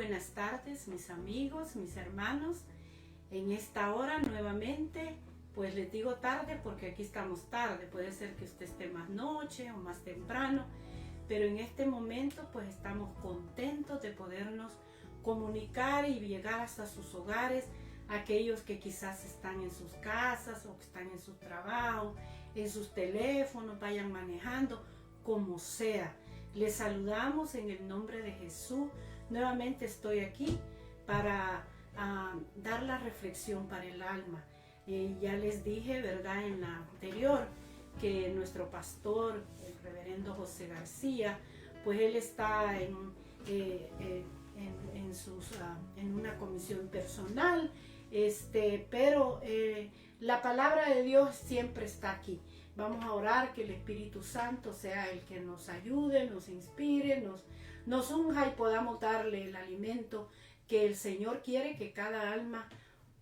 buenas tardes, mis amigos, mis hermanos. En esta hora nuevamente, pues les digo tarde porque aquí estamos tarde. Puede ser que usted esté más noche o más temprano, pero en este momento pues estamos contentos de podernos comunicar y llegar hasta sus hogares. Aquellos que quizás están en sus casas o que están en su trabajo, en sus teléfonos, vayan manejando, como sea. Les saludamos en el nombre de Jesús. Nuevamente estoy aquí para dar la reflexión para el alma. Ya les dije, ¿verdad?, en la anterior, que nuestro pastor, el reverendo José García, pues él está en una comisión personal, pero la palabra de Dios siempre está aquí. Vamos a orar que el Espíritu Santo sea el que nos ayude, nos inspire, nos unja y podamos darle el alimento que el Señor quiere que cada alma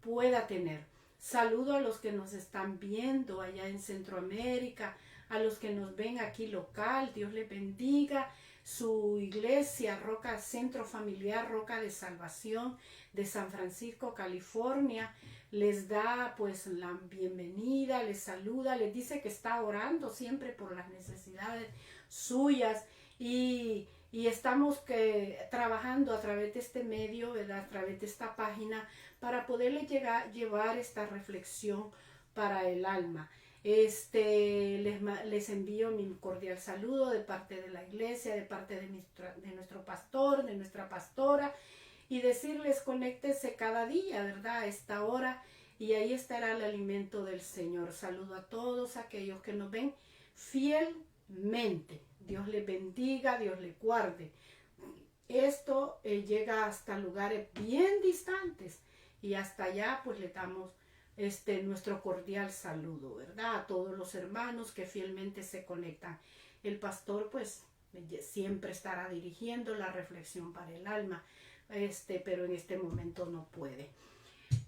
pueda tener. Saludo a los que nos están viendo allá en Centroamérica, a los que nos ven aquí local. Dios les bendiga. Su iglesia, Centro Familiar Roca de Salvación de San Francisco, California, les da pues la bienvenida, les saluda, les dice que está orando siempre por las necesidades suyas y estamos trabajando a través de este medio, ¿verdad?, a través de esta página para poderle llevar esta reflexión para el alma. Les envío mi cordial saludo de parte de la iglesia, de parte de nuestro pastor, de nuestra pastora, y decirles conéctense cada día, ¿verdad?, a esta hora, y ahí estará el alimento del Señor. Saludo a todos aquellos que nos ven fielmente. Dios les bendiga, Dios les guarde. Esto llega hasta lugares bien distantes y hasta allá pues le damos nuestro cordial saludo, ¿verdad?, a todos los hermanos que fielmente se conectan. El pastor pues siempre estará dirigiendo la reflexión para el alma, pero en este momento no puede.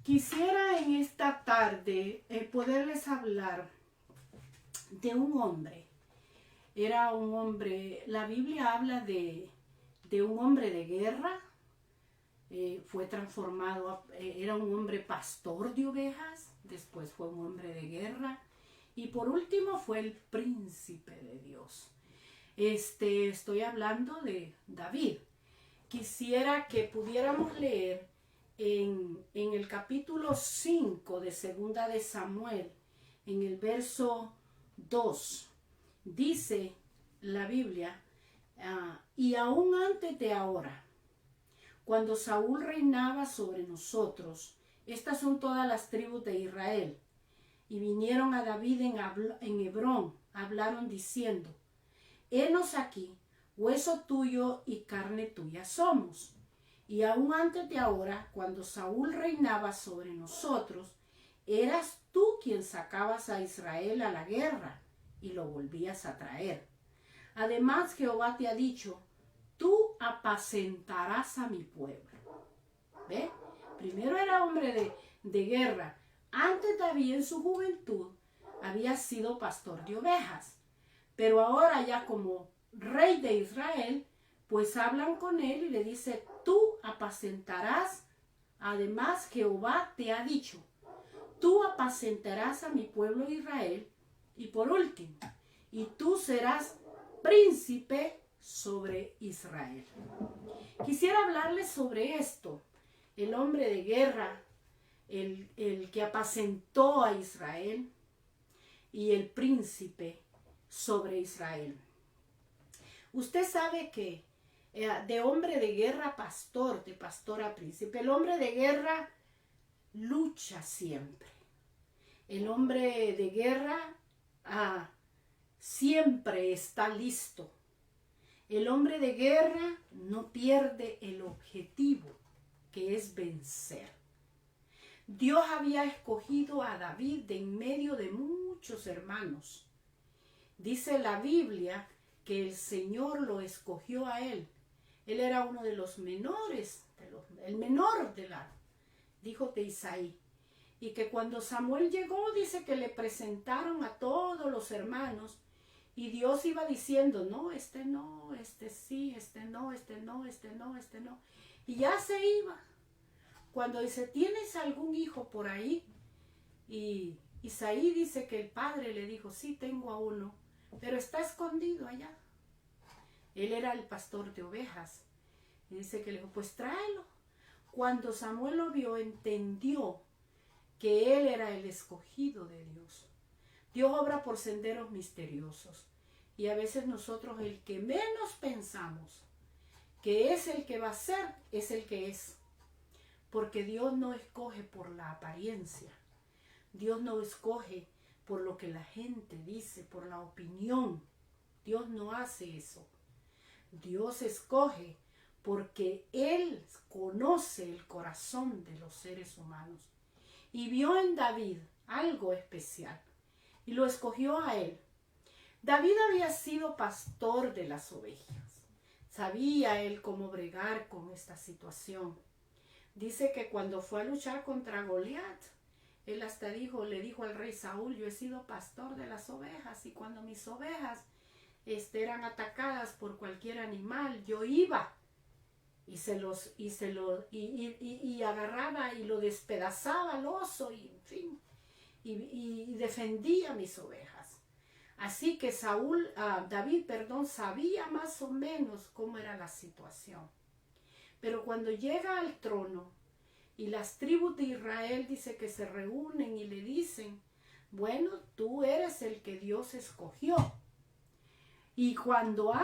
Quisiera en esta tarde poderles hablar de un hombre. Era un hombre, la Biblia habla de un hombre de guerra. Fue transformado, era un hombre pastor de ovejas, después fue un hombre de guerra y por último fue el príncipe de Dios. Estoy hablando de David. Quisiera que pudiéramos leer en el capítulo 5 de Segunda de Samuel, en el verso 2, dice la Biblia, y aún antes de ahora, cuando Saúl reinaba sobre nosotros, estas son todas las tribus de Israel, y vinieron a David en Hebrón, hablaron diciendo, henos aquí, hueso tuyo y carne tuya somos. Y aún antes de ahora, cuando Saúl reinaba sobre nosotros, eras tú quien sacabas a Israel a la guerra y lo volvías a traer. Además, Jehová te ha dicho, tú apacentarás a mi pueblo. ¿Ve? Primero era hombre de guerra. Antes David en su juventud había sido pastor de ovejas. Pero ahora ya como rey de Israel, pues hablan con él y le dice, tú apacentarás. Además, Jehová te ha dicho, tú apacentarás a mi pueblo Israel. Y por último, y tú serás príncipe sobre Israel. Quisiera hablarles sobre esto, el hombre de guerra, el que apacentó a Israel y el príncipe sobre Israel. Usted sabe que de hombre de guerra a pastor, de pastor a príncipe, el hombre de guerra lucha siempre. El hombre de guerra siempre está listo. El hombre de guerra no pierde el objetivo, que es vencer. Dios había escogido a David de en medio de muchos hermanos. Dice la Biblia que el Señor lo escogió a él. Él era uno de los menores, el menor de Isaí. Y que cuando Samuel llegó, dice que le presentaron a todos los hermanos. Y Dios iba diciendo, no, este no, este sí, este no, este no, este no, este no. Y ya se iba. Cuando dice, ¿tienes algún hijo por ahí? Y Isaí dice que el padre le dijo, sí, tengo a uno, pero está escondido allá. Él era el pastor de ovejas. Y dice que le dijo, pues tráelo. Cuando Samuel lo vio, entendió que él era el escogido de Dios. Dios obra por senderos misteriosos. Y a veces nosotros, el que menos pensamos que es el que va a ser, es el que es. Porque Dios no escoge por la apariencia. Dios no escoge por lo que la gente dice, por la opinión. Dios no hace eso. Dios escoge porque Él conoce el corazón de los seres humanos. Y vio en David algo especial. Y lo escogió a él. David había sido pastor de las ovejas. Sabía él cómo bregar con esta situación. Dice que cuando fue a luchar contra Goliat, él hasta le dijo al rey Saúl, yo he sido pastor de las ovejas y cuando mis ovejas eran atacadas por cualquier animal, yo iba y agarraba y lo despedazaba al oso y en fin, y defendía mis ovejas. Así que David sabía más o menos cómo era la situación. Pero cuando llega al trono y las tribus de Israel dice que se reúnen y le dicen, bueno, tú eres el que Dios escogió. Y cuando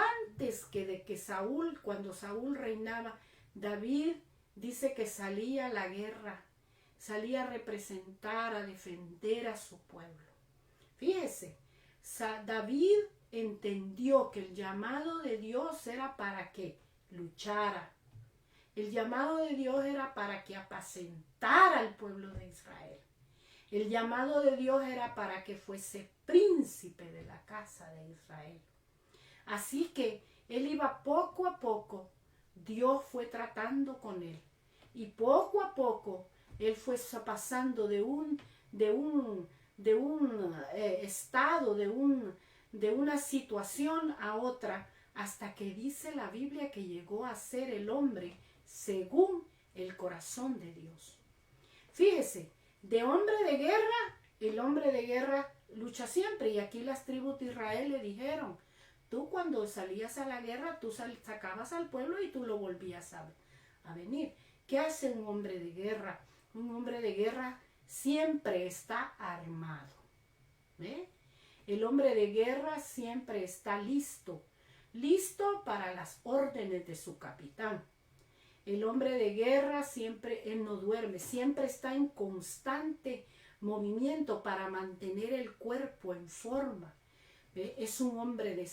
cuando Saúl reinaba, David dice que salía a la guerra, salía a representar, a defender a su pueblo. Fíjese, David entendió que el llamado de Dios era para que luchara. El llamado de Dios era para que apacentara al pueblo de Israel. El llamado de Dios era para que fuese príncipe de la casa de Israel. Así que él iba poco a poco, Dios fue tratando con él. Y poco a poco él fue pasando de un estado, de una situación a otra, hasta que dice la Biblia que llegó a ser el hombre según el corazón de Dios. Fíjese, de hombre de guerra, el hombre de guerra lucha siempre. Y aquí las tribus de Israel le dijeron, tú cuando salías a la guerra, tú sacabas al pueblo y tú lo volvías a venir. ¿Qué hace un hombre de guerra? Un hombre de guerra siempre está armado. ¿Ve? El hombre de guerra siempre está listo para las órdenes de su capitán. El hombre de guerra él no duerme, siempre está en constante movimiento para mantener el cuerpo en forma. ¿Ve? Es un hombre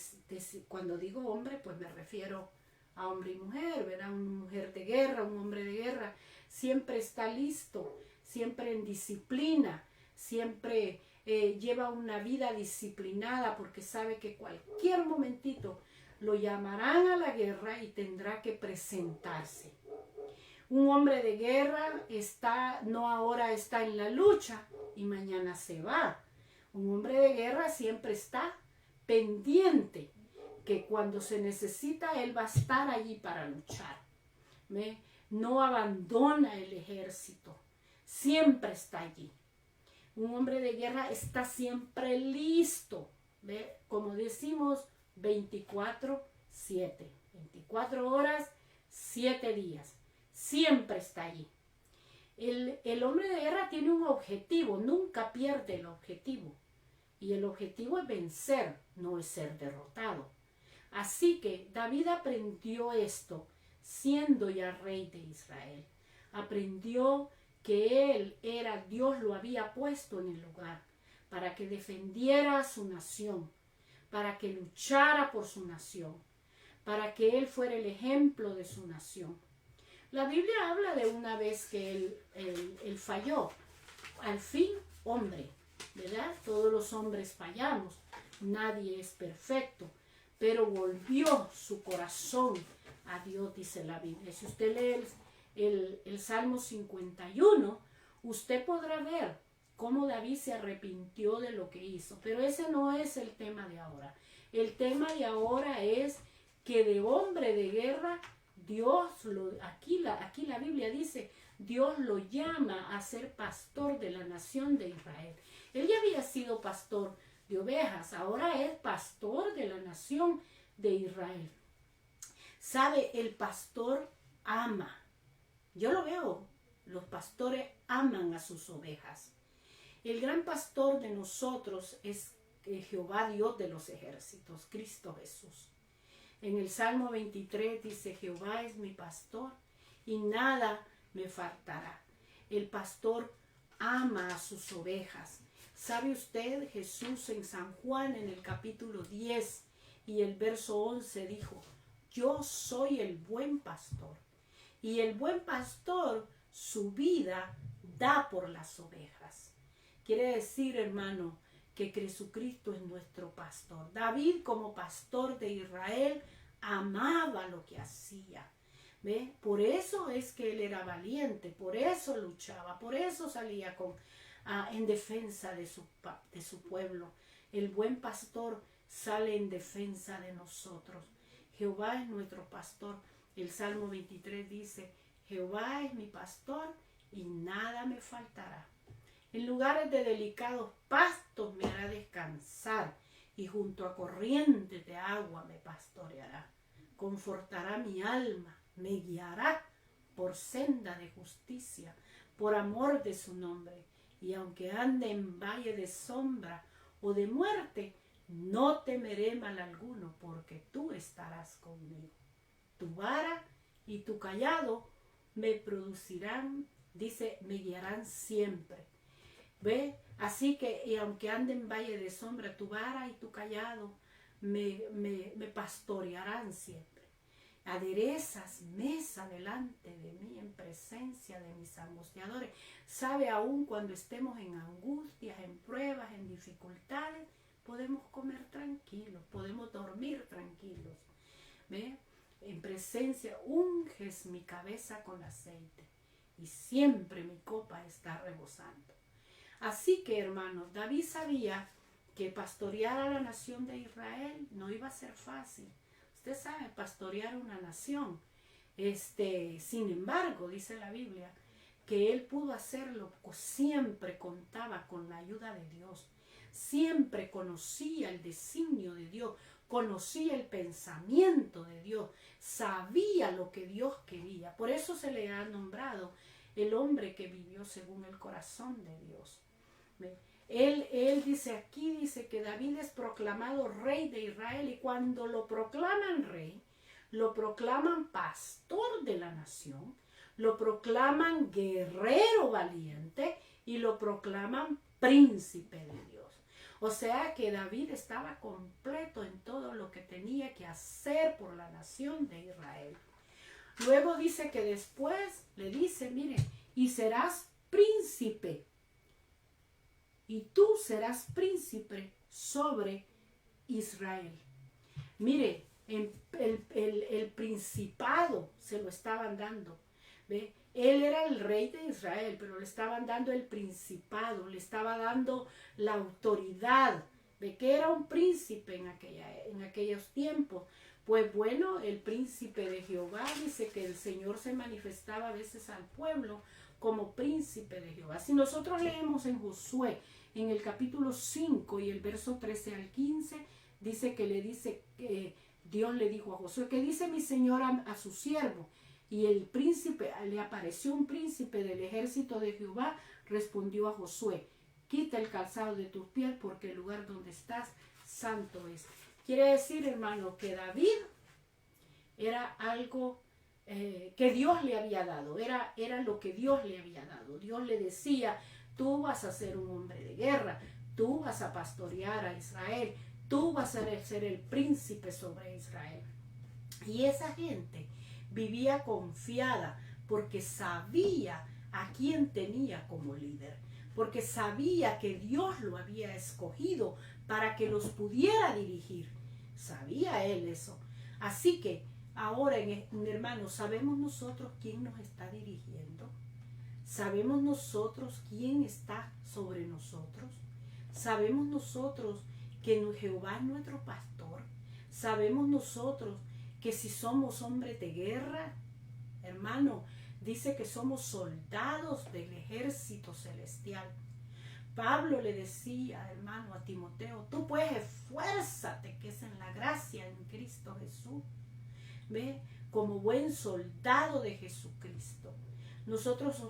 cuando digo hombre, pues me refiero a hombre y mujer, ¿verdad? Una mujer de guerra, un hombre de guerra, siempre está listo, siempre en disciplina, siempre lleva una vida disciplinada porque sabe que cualquier momentito lo llamarán a la guerra y tendrá que presentarse. Un hombre de guerra ahora está en la lucha y mañana se va. Un hombre de guerra siempre está pendiente que cuando se necesita él va a estar allí para luchar. ¿Ve? No abandona el ejército, siempre está allí. Un hombre de guerra está siempre listo, ¿ve? Como decimos, 24/7, 24 horas, 7 días, siempre está allí. El hombre de guerra tiene un objetivo, nunca pierde el objetivo. Y el objetivo es vencer, no es ser derrotado. Así que David aprendió esto siendo ya rey de Israel. Aprendió que Dios lo había puesto en el lugar para que defendiera a su nación, para que luchara por su nación, para que él fuera el ejemplo de su nación. La Biblia habla de una vez que él falló. Al fin, hombre, ¿verdad? Todos los hombres fallamos, nadie es perfecto, pero volvió su corazón a Dios, dice la Biblia. Si usted lee el Salmo 51, usted podrá ver cómo David se arrepintió de lo que hizo, pero ese no es el tema de ahora. El tema de ahora es que de hombre de guerra aquí la Biblia dice, Dios lo llama a ser pastor de la nación de Israel. Él ya había sido pastor de ovejas, ahora es pastor de la nación de Israel. ¿Sabe? El pastor ama. Yo lo veo, los pastores aman a sus ovejas. El gran pastor de nosotros es Jehová Dios de los ejércitos, Cristo Jesús. En el Salmo 23 dice, Jehová es mi pastor y nada me faltará. El pastor ama a sus ovejas. ¿Sabe usted? Jesús en San Juan en el capítulo 10 y el verso 11 dijo, yo soy el buen pastor y el buen pastor su vida da por las ovejas. Quiere decir, hermano, que Jesucristo es nuestro pastor. David, como pastor de Israel, amaba lo que hacía. ¿Ve? Por eso es que él era valiente, por eso luchaba, por eso salía en defensa de su pueblo. El buen pastor sale en defensa de nosotros. Jehová es nuestro pastor. El Salmo 23 dice, Jehová es mi pastor y nada me faltará. En lugares de delicados pastos me hará descansar y junto a corrientes de agua me pastoreará. Confortará mi alma, me guiará por senda de justicia, por amor de su nombre. Y aunque ande en valle de sombra o de muerte, no temeré mal alguno, porque tú estarás conmigo. Tu vara y tu cayado me producirán, dice, me guiarán siempre. ¿Ve? Así que, y aunque ande en valle de sombra, tu vara y tu cayado me pastorearán siempre. Aderezas mesa delante de mí en presencia de mis angustiadores. Sabe, aún cuando estemos en angustias, en pruebas, en dificultades, podemos comer tranquilos, podemos dormir tranquilos. ¿Ve? En presencia, unges mi cabeza con aceite y siempre mi copa está rebosando. Así que, hermanos, David sabía que pastorear a la nación de Israel no iba a ser fácil. Usted sabe, pastorear una nación. Sin embargo, dice la Biblia, que él pudo hacerlo, siempre contaba con la ayuda de Dios. Siempre conocía el designio de Dios, conocía el pensamiento de Dios, sabía lo que Dios quería. Por eso se le ha nombrado el hombre que vivió según el corazón de Dios. Él dice aquí, dice que David es proclamado rey de Israel, y cuando lo proclaman rey, lo proclaman pastor de la nación, lo proclaman guerrero valiente y lo proclaman príncipe de Dios. O sea que David estaba completo en todo lo que tenía que hacer por la nación de Israel. Luego dice que después le dice, mire, y serás príncipe. Y tú serás príncipe sobre Israel. Mire, el principado se lo estaban dando. ¿Ve? Él era el rey de Israel, pero le estaban dando el principado, le estaba dando la autoridad. ¿De qué era un príncipe en aquellos tiempos? Pues bueno, el príncipe de Jehová dice que el Señor se manifestaba a veces al pueblo como príncipe de Jehová. Si nosotros leemos en Josué, en el capítulo 5 y el verso 13 al 15, dice que Dios le dijo a Josué, que dice mi Señor a su siervo, y el príncipe, le apareció un príncipe del ejército de Jehová, respondió a Josué, quita el calzado de tus pies, porque el lugar donde estás santo es. Quiere decir, hermano, que David era algo que Dios le había dado, era lo que Dios le había dado. Dios le decía, tú vas a ser un hombre de guerra, tú vas a pastorear a Israel, tú vas a ser el príncipe sobre Israel. Y esa gente vivía confiada porque sabía a quién tenía como líder, porque sabía que Dios lo había escogido para que los pudiera dirigir. Sabía él eso. Así que ahora, hermanos, ¿sabemos nosotros quién nos está dirigiendo? ¿Sabemos nosotros quién está sobre nosotros? ¿Sabemos nosotros que Jehová es nuestro pastor? ¿Sabemos nosotros que si somos hombres de guerra, hermano, dice que somos soldados del ejército celestial. Pablo le decía, hermano, a Timoteo, tú pues esfuérzate, que es en la gracia en Cristo Jesús. ¿Ve? Como buen soldado de Jesucristo. Nosotros,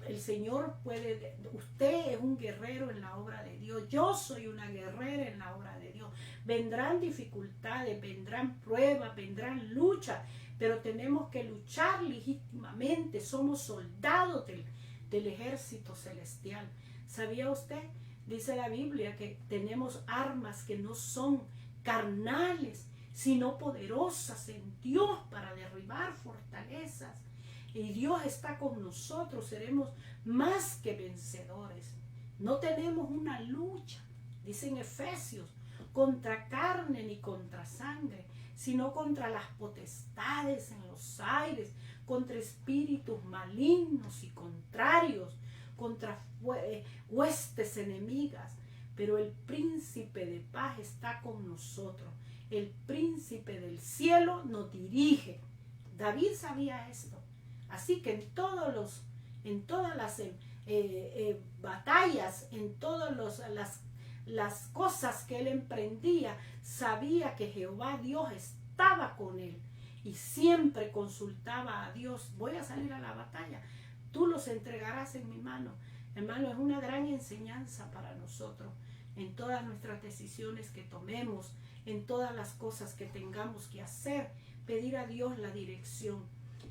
el Señor puede, usted es un guerrero en la obra de Dios, yo soy una guerrera en la obra de Dios. Vendrán dificultades, vendrán pruebas, vendrán luchas, pero tenemos que luchar legítimamente. Somos soldados del ejército celestial. ¿Sabía usted? Dice la Biblia que tenemos armas que no son carnales, sino poderosas en Dios para derribar fortalezas. Y Dios está con nosotros, seremos más que vencedores. No tenemos una lucha, dice en Efesios, contra carne ni contra sangre, sino contra las potestades en los aires, contra espíritus malignos y contrarios, contra huestes enemigas. Pero el príncipe de paz está con nosotros. El príncipe del cielo nos dirige. David sabía esto. Así que en todas las batallas, en todas las cosas que él emprendía, sabía que Jehová Dios estaba con él. Y siempre consultaba a Dios. Voy a salir a la batalla. Tú los entregarás en mi mano. Hermano, es una gran enseñanza para nosotros. En todas nuestras decisiones que tomemos, en todas las cosas que tengamos que hacer, pedir a Dios la dirección.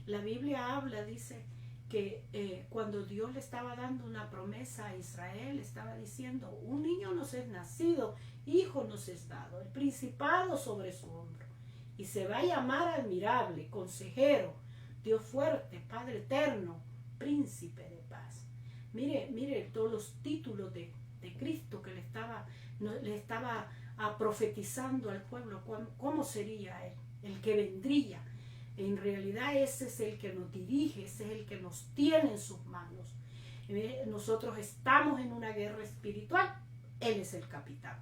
La Biblia habla, dice, que cuando Dios le estaba dando una promesa a Israel, estaba diciendo, un niño nos es nacido, hijo nos es dado, el principado sobre su hombro, y se va a llamar admirable, consejero, Dios fuerte, Padre eterno, príncipe de paz. Mire todos los títulos de Cristo que le estaba profetizando al pueblo, cómo sería él, el que vendría. En realidad ese es el que nos dirige, ese es el que nos tiene en sus manos. Nosotros estamos en una guerra espiritual, él es el capitán.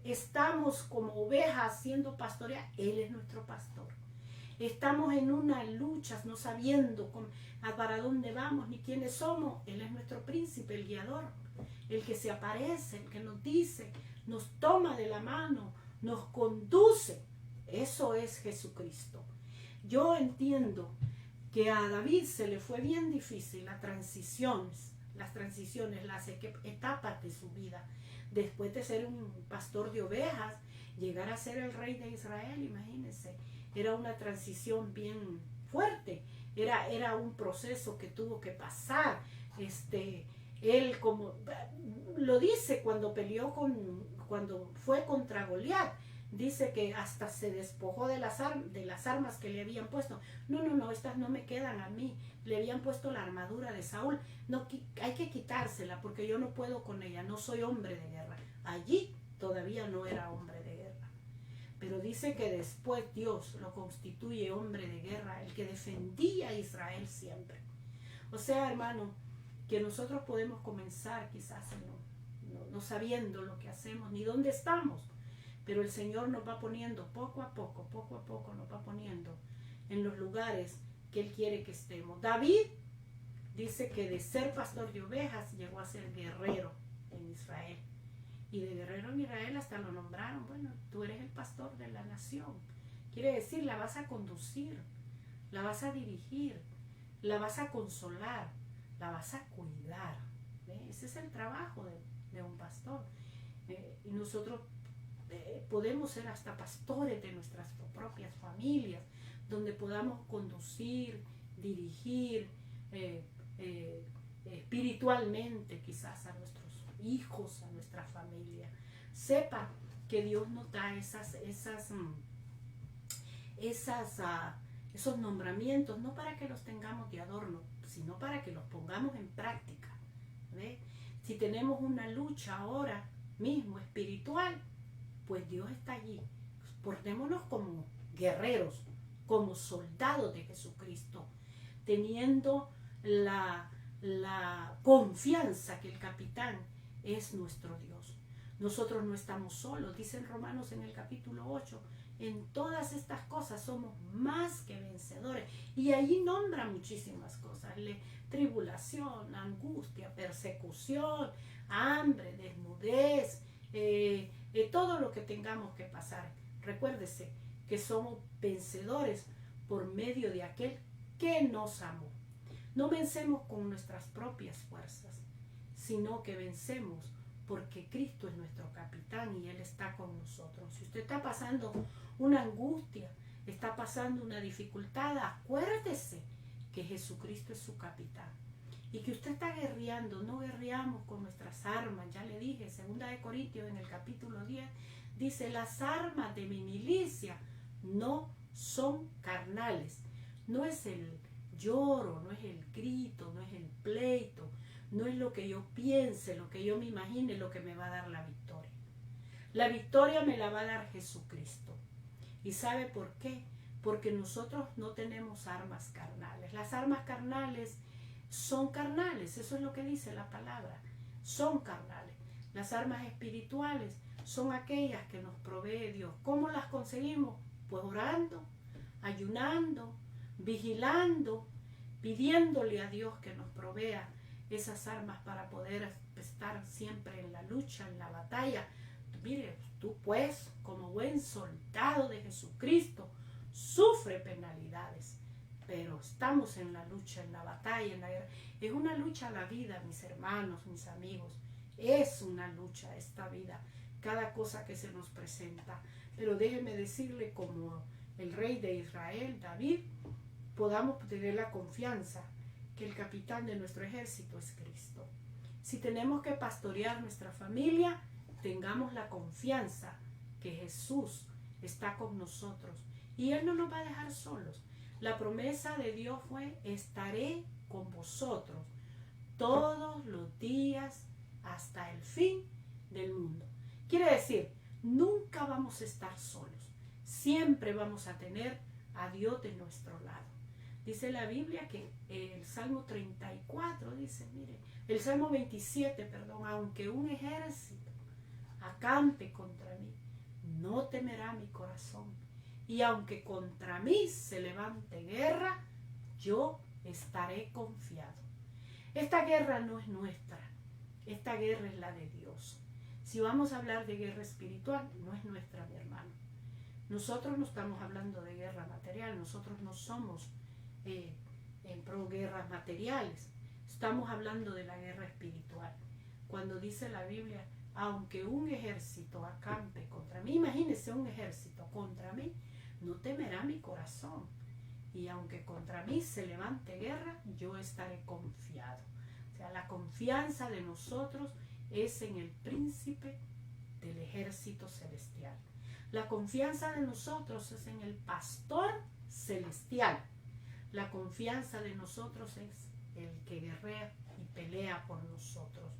Estamos como ovejas siendo pastoreadas, él es nuestro pastor. Estamos en una lucha, no sabiendo para dónde vamos ni quiénes somos, él es nuestro príncipe, el guiador, el que se aparece, el que nos dice, nos toma de la mano, nos conduce. Eso es Jesucristo. Yo entiendo que a David se le fue bien difícil las transiciones, las etapas de su vida. Después de ser un pastor de ovejas, llegar a ser el rey de Israel, imagínense, era una transición bien fuerte, era un proceso que tuvo que pasar. Él, como lo dice cuando cuando fue contra Goliat, dice que hasta se despojó de las armas que le habían puesto. No, estas no me quedan a mí. Le habían puesto la armadura de Saúl. No, hay que quitársela porque yo no puedo con ella. No soy hombre de guerra. Allí todavía no era hombre de guerra. Pero dice que después Dios lo constituye hombre de guerra, el que defendía a Israel siempre. O sea, hermano, que nosotros podemos comenzar quizás no sabiendo lo que hacemos ni dónde estamos. Pero el Señor nos va poniendo poco a poco nos va poniendo en los lugares que Él quiere que estemos. David dice que de ser pastor de ovejas llegó a ser guerrero en Israel. Y de guerrero en Israel hasta lo nombraron, bueno, tú eres el pastor de la nación. Quiere decir, la vas a conducir, la vas a dirigir, la vas a consolar, la vas a cuidar. Ese es el trabajo de un pastor. Y nosotros podemos ser hasta pastores de nuestras propias familias, donde podamos conducir, dirigir espiritualmente quizás a nuestros hijos, a nuestra familia. Sepa que Dios nos da esos nombramientos, no para que los tengamos de adorno, sino para que los pongamos en práctica. ¿Ve? Si tenemos una lucha ahora mismo espiritual, pues Dios está allí. Portémonos como guerreros, como soldados de Jesucristo, teniendo la confianza que el capitán es nuestro Dios. Nosotros no estamos solos. Dice en Romanos en el capítulo 8 En todas estas cosas somos más que vencedores. Y allí nombra muchísimas cosas. Tribulación, angustia, persecución, hambre, desnudez, todo lo que tengamos que pasar. Recuérdese que somos vencedores por medio de aquel que nos amó. No vencemos con nuestras propias fuerzas, sino que vencemos porque Cristo es nuestro capitán y Él está con nosotros. Si usted está pasando una angustia, está pasando una dificultad, acuérdese que Jesucristo es su capitán. Y que usted está guerreando, no guerreamos con nuestras armas. Ya le dije, 2 Corintios en el capítulo 10, dice, las armas de mi milicia no son carnales. No es el lloro, no es el grito, no es el pleito, no es lo que yo piense, lo que yo me imagine, lo que me va a dar la victoria. La victoria me la va a dar Jesucristo. ¿Y sabe por qué? Porque nosotros no tenemos armas carnales. Las armas carnales son carnales, eso es lo que dice la palabra, son carnales. Las armas espirituales son aquellas que nos provee Dios. ¿Cómo las conseguimos? Pues orando, ayunando, vigilando, pidiéndole a Dios que nos provea esas armas para poder estar siempre en la lucha, en la batalla. Mire, tú pues, como buen soldado de Jesucristo, sufre penalidades, pero estamos en la lucha, en la batalla, en la guerra. Es una lucha la vida, mis hermanos, mis amigos. Es una lucha esta vida, cada cosa que se nos presenta. Pero déjeme decirle, como el rey de Israel, David, podamos tener la confianza que el capitán de nuestro ejército es Cristo. Si tenemos que pastorear nuestra familia, tengamos la confianza que Jesús está con nosotros y Él no nos va a dejar solos. La promesa de Dios fue: estaré con vosotros todos los días hasta el fin del mundo. Quiere decir, nunca vamos a estar solos. Siempre vamos a tener a Dios de nuestro lado. Dice la Biblia que el Salmo 34 dice, mire, el Salmo 27, perdón, aunque un ejército acampe contra mí, no temerá mi corazón. Y aunque contra mí se levante guerra, yo estaré confiado. Esta guerra no es nuestra, esta guerra es la de Dios. Si vamos a hablar de guerra espiritual, no es nuestra, mi hermano. Nosotros no estamos hablando de guerra material, nosotros no somos en pro guerras materiales. Estamos hablando de la guerra espiritual. Cuando dice la Biblia, aunque un ejército acampe contra mí, imagínese un ejército contra mí, no temerá mi corazón. Y aunque contra mí se levante guerra, yo estaré confiado. O sea, la confianza de nosotros es en el príncipe del ejército celestial. La confianza de nosotros es en el pastor celestial. La confianza de nosotros es el que guerrea y pelea por nosotros.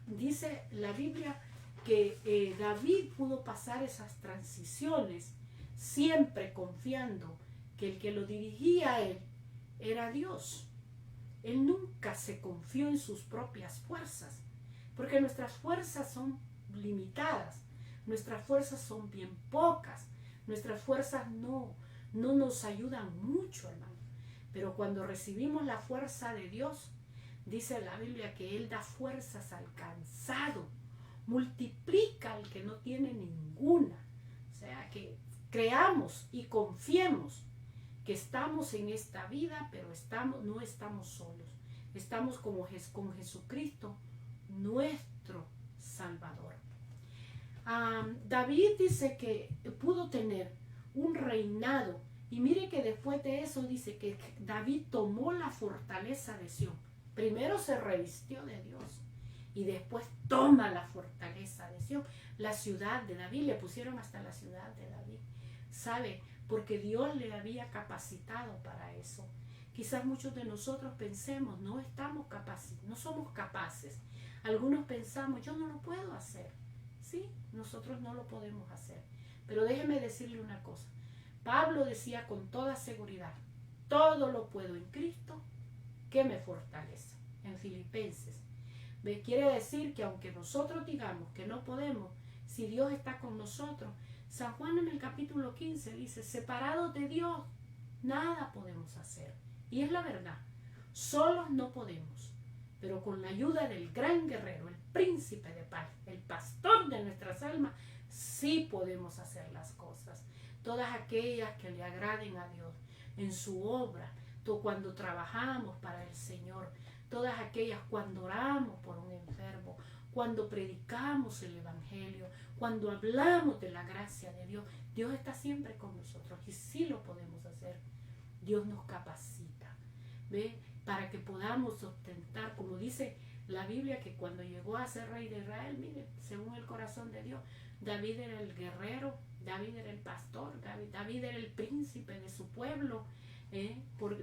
Dice la Biblia que David pudo pasar esas transiciones siempre confiando que el que lo dirigía a él era Dios. Él nunca se confió en sus propias fuerzas, porque nuestras fuerzas son limitadas, nuestras fuerzas son bien pocas, nuestras fuerzas no nos ayudan mucho, hermano. Pero cuando recibimos la fuerza de Dios, dice la Biblia que Él da fuerzas al cansado, multiplica al que no tiene ninguna. O sea, que creamos y confiemos que estamos en esta vida, pero no estamos solos. Estamos con Jesucristo, nuestro Salvador. David dice que pudo tener un reinado. Y mire que después de eso dice que David tomó la fortaleza de Sión. Primero se revistió de Dios y después toma la fortaleza de Sión. La ciudad de David, le pusieron hasta la ciudad de David. ¿Sabe? Porque Dios le había capacitado para eso. Quizás muchos de nosotros pensemos, no estamos capaces, no somos capaces. Algunos pensamos, yo no lo puedo hacer. Sí, nosotros no lo podemos hacer. Pero déjeme decirle una cosa. Pablo decía con toda seguridad, todo lo puedo en Cristo que me fortalece. En Filipenses. Quiere decir que aunque nosotros digamos que no podemos, si Dios está con nosotros, San Juan en el capítulo 15 dice, separados de Dios, nada podemos hacer. Y es la verdad, solos no podemos, pero con la ayuda del gran guerrero, el príncipe de paz, el pastor de nuestras almas, sí podemos hacer las cosas. Todas aquellas que le agraden a Dios en su obra, cuando trabajamos para el Señor, todas aquellas cuando oramos por un enfermo, cuando predicamos el Evangelio, cuando hablamos de la gracia de Dios, Dios está siempre con nosotros y sí lo podemos hacer. Dios nos capacita, ¿ve? Para que podamos ostentar, como dice la Biblia, que cuando llegó a ser rey de Israel, mire, según el corazón de Dios, David era el guerrero, David era el pastor, David era el príncipe de su pueblo,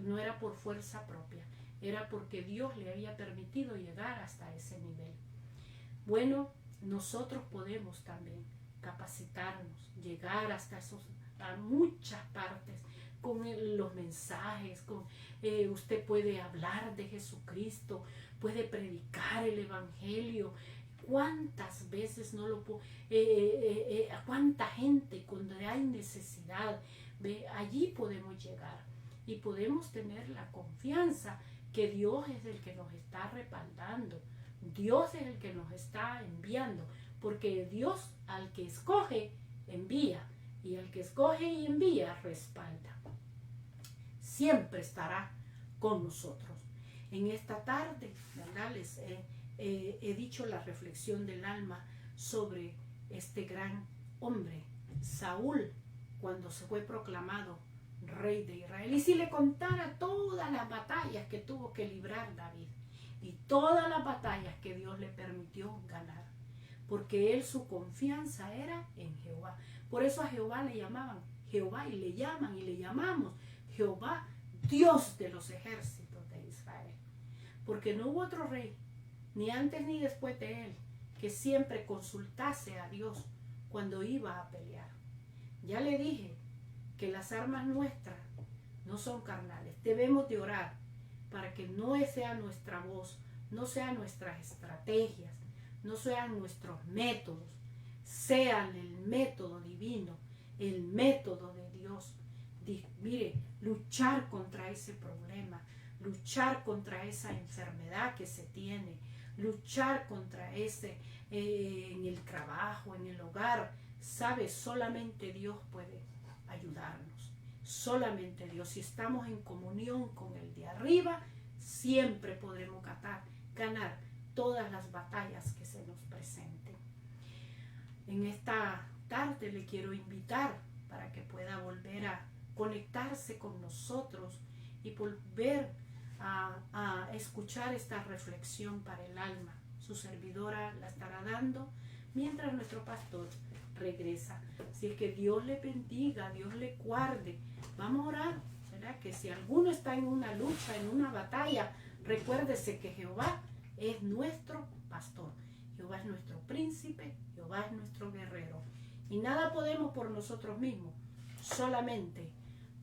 no era por fuerza propia, era porque Dios le había permitido llegar hasta ese nivel. Bueno, nosotros podemos también capacitarnos, llegar hasta a muchas partes, con los mensajes, usted puede hablar de Jesucristo, puede predicar el Evangelio. ¿Cuántas veces no lo puedo? ¿Cuánta gente cuando hay necesidad? ¿Ve? Allí podemos llegar y podemos tener la confianza que Dios es el que nos está respaldando. Dios es el que nos está enviando, porque Dios al que escoge, envía, y al que escoge y envía, respalda. Siempre estará con nosotros. En esta tarde, ¿verdad? Les he dicho la reflexión del alma sobre este gran hombre, Saúl, cuando se fue proclamado rey de Israel. Y si le contara todas las batallas que tuvo que librar David y todas las batallas que Dios le permitió ganar, porque él su confianza era en Jehová. Por eso a Jehová le llamaban Jehová, y le llaman y le llamamos Jehová, Dios de los ejércitos de Israel. Porque no hubo otro rey, ni antes ni después de él, que siempre consultase a Dios cuando iba a pelear. Ya le dije que las armas nuestras no son carnales. Debemos de orar para que no sea nuestra voz, no sean nuestras estrategias, no sean nuestros métodos, sean el método divino, el método de Dios. Mire, luchar contra ese problema, luchar contra esa enfermedad que se tiene, luchar contra ese en el trabajo, en el hogar. Sabe, solamente Dios puede ayudarnos, solamente Dios. Si estamos en comunión con el de arriba, siempre podremos ganar todas las batallas que se nos presenten. En esta tarde le quiero invitar para que pueda volver a conectarse con nosotros y volver a escuchar esta reflexión para el alma. Su servidora la estará dando mientras nuestro pastor regresa. Así es que Dios le bendiga, Dios le guarde. Vamos a orar, ¿verdad? Que si alguno está en una lucha, en una batalla, recuérdese que Jehová es nuestro pastor. Jehová es nuestro príncipe, Jehová es nuestro guerrero. Y nada podemos por nosotros mismos, solamente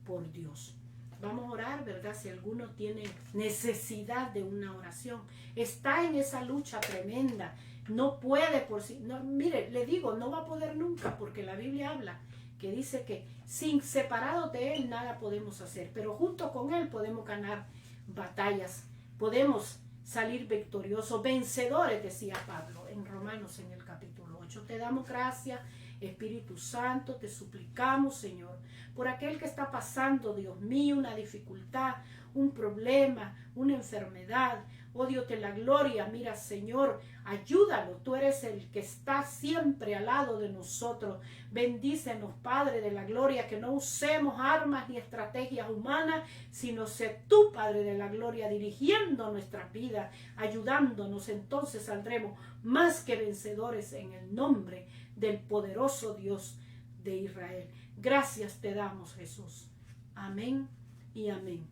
por Dios. Vamos a orar, ¿verdad? Si alguno tiene necesidad de una oración, está en esa lucha tremenda, no puede por sí, no, mire, le digo, no va a poder nunca, porque la Biblia habla que dice que sin separados de Él nada podemos hacer, pero junto con Él podemos ganar batallas, podemos salir victoriosos, vencedores, decía Pablo en Romanos en el capítulo 8. Te damos gracias, Espíritu Santo, te suplicamos, Señor, por aquel que está pasando, Dios mío, una dificultad, un problema, una enfermedad. Oh Dios de la gloria, mira, Señor, ayúdalo. Tú eres el que está siempre al lado de nosotros. Bendícenos, Padre de la gloria, que no usemos armas ni estrategias humanas, sino sé tú, Padre de la gloria, dirigiendo nuestras vidas, ayudándonos. Entonces saldremos más que vencedores en el nombre del poderoso Dios de Israel. Gracias te damos, Jesús. Amén y amén.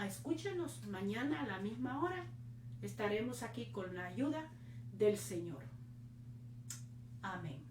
Escúchenos mañana a la misma hora. Estaremos aquí con la ayuda del Señor. Amén.